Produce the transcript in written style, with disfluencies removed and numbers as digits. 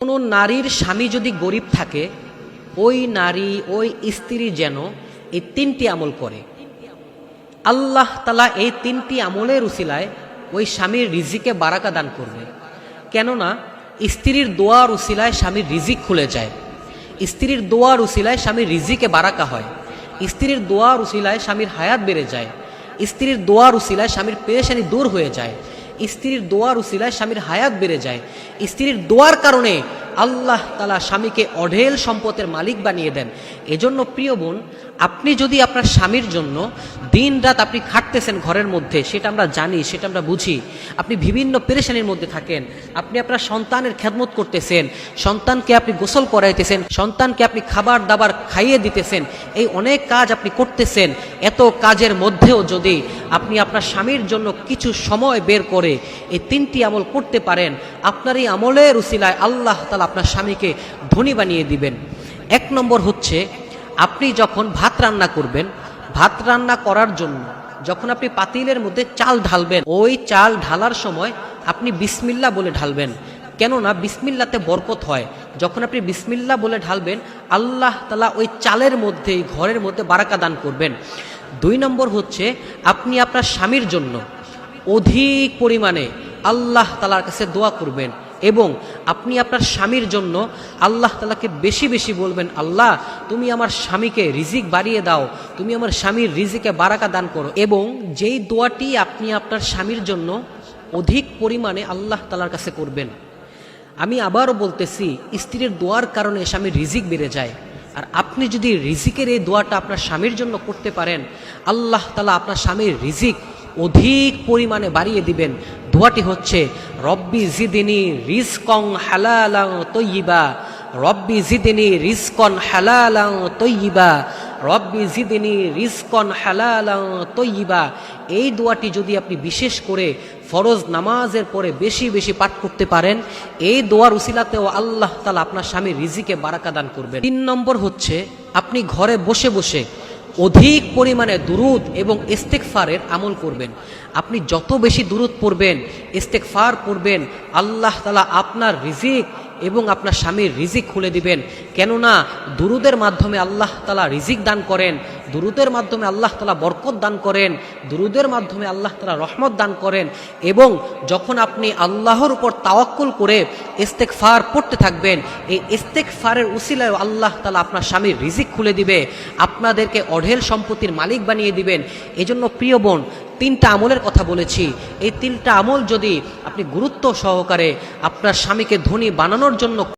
কোনো নারীর স্বামী যদি গরিব থাকে, ওই নারী ওই স্ত্রী যেন এই তিনটি আমল করে। আল্লাহ তাআলা এই তিনটি আমলের উসিলায় ওই স্বামীর রিজিকে বারাকা দান করবে। কেননা স্ত্রীর দোয়ার উসিলায় স্বামীর রিজিক খুলে যায়, স্ত্রীর দোয়ার উসিলায় স্বামীর রিজিকে বারাকা হয়, স্ত্রীর দোয়ার উসিলায় স্বামীর হায়াত বেড়ে যায়, স্ত্রীর দোয়ার উসিলায় স্বামীর পেরেশানি দূর হয়ে যায়, স্ত্রীর দোয়ার উসিলায় স্বামীর হায়াত বেড়ে যায়। স্ত্রীর দোয়ার কারণে আল্লাহ তাআলা স্বামীকে অঢেল সম্পদের মালিক বানিয়ে দেন। এজন্য প্রিয় বোন, আপনি যদি আপনার স্বামীর জন্য দিন রাত আপনি খাটতেছেন ঘরের মধ্যে, সেটা আমরা জানি, সেটা আমরা বুঝি, আপনি বিভিন্ন পেরেশানির মধ্যে থাকেন, আপনি আপনার সন্তানের খেদমত করতেছেন, সন্তানকে আপনি গোসল করাইতেছেন, সন্তানকে আপনি খাবার দাবার খাইয়ে দিতেছেন, এই অনেক কাজ আপনি করতেছেন। এত কাজের মধ্যেও যদি আপনি আপনার স্বামীর জন্য কিছু সময় বের করে এই তিনটি আমল করতে পারেন, আপনার এই আমলের উসিলায় আল্লাহ তাআলা আপনার স্বামীকে ধনী বানিয়ে দিবেন। এক নম্বর হচ্ছে, আপনি যখন ভাত রান্না করবেন, ভাত রান্না করার জন্য যখন আপনি পাতিলের মধ্যে চাল ঢালবেন, ওই চাল ঢালার সময় আপনি বিসমিল্লাহ বলে ঢালবেন। কেননা বিসমিল্লাতে বরকত হয়। যখন আপনি বিসমিল্লাহ বলে ঢালবেন, আল্লাহ তাআলা ওই চালের মধ্যে, ঘরের মধ্যে বারাকা দান করবেন। দুই নম্বর হচ্ছে, আপনি আপনার স্বামীর জন্য অধিক পরিমাণে আল্লাহ তাআলার কাছে দোয়া করবেন এবং আপনি আপনার স্বামীর জন্য আল্লাহ তাআলাকে বেশি বেশি বলবেন, আল্লাহ তুমি আমার স্বামীকে রিজিক বাড়িয়ে দাও, তুমি আমার স্বামীর রিজিকে বারাকা দান করো। এবং যেই দোয়াটি আপনি আপনার স্বামীর জন্য অধিক পরিমাণে আল্লাহ তাআলার কাছে করবেন, আমি আবারও বলতেছি, স্ত্রীর দোয়ার কারণে স্বামীর রিজিক বেড়ে যায়। আর আপনি যদি রিজিকের এই দোয়াটা আপনার স্বামীর জন্য করতে পারেন, আল্লাহ তাআলা আপনার স্বামীর রিজিক অধিক পরিমাণে বাড়িয়ে দিবেন। দোয়াটি হচ্ছে, রব্বি জিদনি রিজকন হালালান তয়্যিবা, রব্বি জিদনি রিজকন হালালান তয়্যিবা, রব্বি জিদনি রিজকন হালালান তয়্যিবা। এই দোয়াটি যদি আপনি বিশেষ করে ফরজ নামাজের পরে বেশি বেশি পাঠ করতে পারেন, এই দোয়ার উসিলাতেও আল্লাহ তাআলা আপনার স্বামীর রিজিকে বারাকা দান করবেন। 3 নম্বর হচ্ছে, আপনি ঘরে বসে বসে অধিক পরিমাণে দুরুদ এবং ইস্তেগফারের আমল করবেন। আপনি যত বেশি দুরুদ পড়বেন, ইস্তেগফার পড়বেন, আল্লাহ তাআলা আপনার রিজিক এবং আপনার স্বামীর রিজিক খুলে দিবেন। কেননা দুরুদের মাধ্যমে আল্লাহ তাআলা রিজিক দান করেন, দুরুদের মাধ্যমে আল্লাহ তাআলা বরকত দান করেন, দুরুদের মাধ্যমে আল্লাহ তাআলা রহমত দান করেন। এবং যখন আপনি আল্লাহর উপর তাওয়াক্কুল করে ইস্তেগফার পড়তে থাকবেন, এই ইস্তেগফারের উসিলায় আল্লাহ তাআলা আপনার স্বামীর রিজিক খুলে দিবে, আপনাদেরকে অঢেল সম্পত্তির মালিক বানিয়ে দিবেন। এজন্য প্রিয় বোন, 3টা আমলের কথা বলেছি, এই 3টা আমল যদি আপনি গুরুত্ব সহকারে আপনার স্বামীকে ধনী বানানোর জন্য